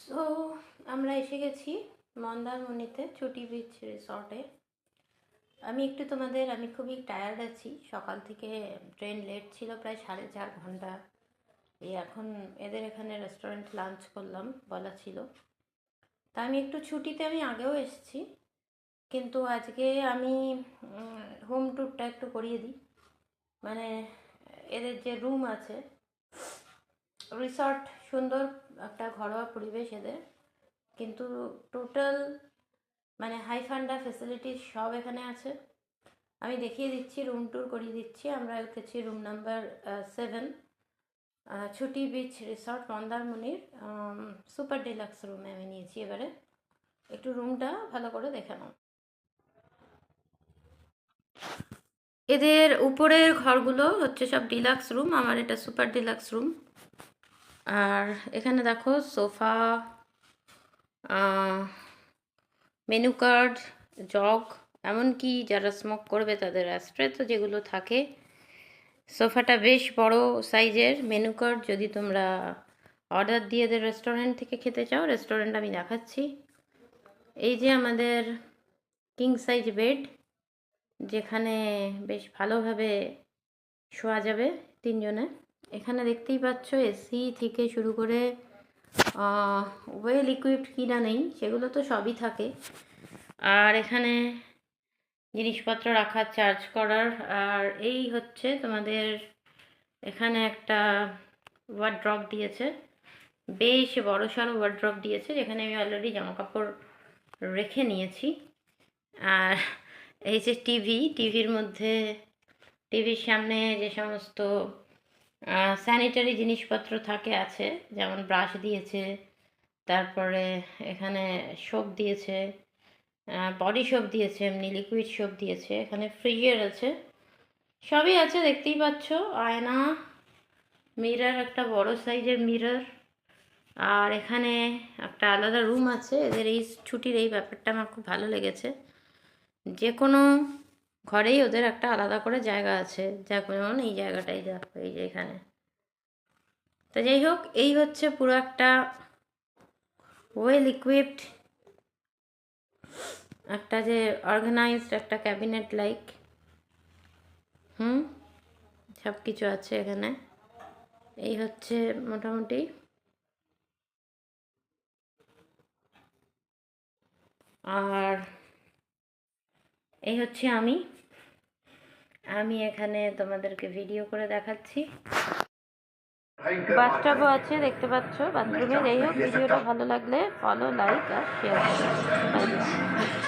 So আমরা এসে গেছি মন্দারমণিতে ছুটি বিচ রিসর্টে। আমি খুবই টায়ার্ড আছি, সকাল থেকে ট্রেন লেট ছিল প্রায় 4.5 ঘন্টা। এখন এদের এখানে রেস্টুরেন্ট লাঞ্চ করলাম বলা ছিল। তা আমি একটু ছুটিতে আমি আগেও এসেছি, কিন্তু আজকে আমি হোম ট্যুরটা একটু করিয়ে দিই। মানে এদের যে রুম আছে, রিসর্ট সুন্দর একটা ঘরোয়া পরিবেশ এদের, কিন্তু টোটাল মানে হাই ফান্ডা ফেসিলিটিস সব এখানে আছে। আমি দেখিয়ে দিচ্ছি, রুম ট্যুর করিয়ে দিচ্ছি। আমরা উঠেছি রুম নাম্বার 7, ছুটি বিচ রিসর্ট মন্দারমণির সুপার ডিলাক্স রুমে আমি নিয়েছি। এবারে একটু রুমটা ভালো করে দেখে নাও। এদের উপরের ঘরগুলো হচ্ছে সব ডিলাক্স রুম, আমার এটা সুপার ডিলাক্স রুম। আর এখানে দেখো সোফা, মেনু কার্ড, জগ, এমনকি যারা স্মোক করবে তাদের অ্যাস্ট্রে তো যেগুলো থাকে। সোফাটা বেশ বড় সাইজের। মেনু কার্ড যদি তোমরা অর্ডার দিয়ে এদের রেস্টুরেন্ট থেকে খেতে চাও, রেস্টুরেন্ট আমি দেখাচ্ছি। এই যে আমাদের কিং সাইজ বেড, যেখানে বেশ ভালোভাবে শোয়া যাবে 3 জনে। এখানে দেখতেই পাচ্ছ এসি থেকে শুরু করে ওয়েল ইকুইপড কিনা নেই, সেগুলো তো সবই থাকে। আর এখানে জিনিসপত্র রাখার, চার্জ করার। আর এই হচ্ছে তোমাদের এখানে একটা ওয়ার্ড্রপ দিয়েছে, বেশ বড়সড় ওয়ার্ড্রপ দিয়েছে, যেখানে আমি অলরেডি জামাকাপড় রেখে নিয়েছি। আর এই যে টিভির মধ্যে, টিভির সামনে যে সমস্ত স্যানিটারি জিনিসপত্র থাকে আছে, যেমন ব্রাশ দিয়েছে, তারপরে এখানে সোপ দিয়েছে, বডি সোপ দিয়েছে, এমনি লিকুইড সোপ দিয়েছে। এখানে ফ্রিজার আছে, সবই আছে দেখতেই পাচ্ছ। আয়না, মিরর, একটা বড় সাইজের মিরর। আর এখানে একটা আলাদা রুম আছে। এদের এই ছুটির এই ব্যাপারটা আমার খুব ভালো লেগেছে, যে কোনো ঘরেই ওদের একটা আলাদা করে জায়গা আছে। যেমন এই জায়গাটাই দেখো, এই যে এখানে। তো যাই হোক, এই হচ্ছে পুরো একটা ওয়েল ইকুইপড, একটা যে অর্গানাইজড একটা ক্যাবিনেট লাইক সব কিছু আছে এখানে। এই হচ্ছে মোটামুটি। আর এই হচ্ছে আমি এখানে তোমাদেরকে ভিডিও করে দেখাচ্ছি। বাথটাবও আছে দেখতে পাচ্ছ বাথরুমে। যাই হোক, ভিডিওটা ভালো লাগলে ফলো, লাইক আর শেয়ার করো।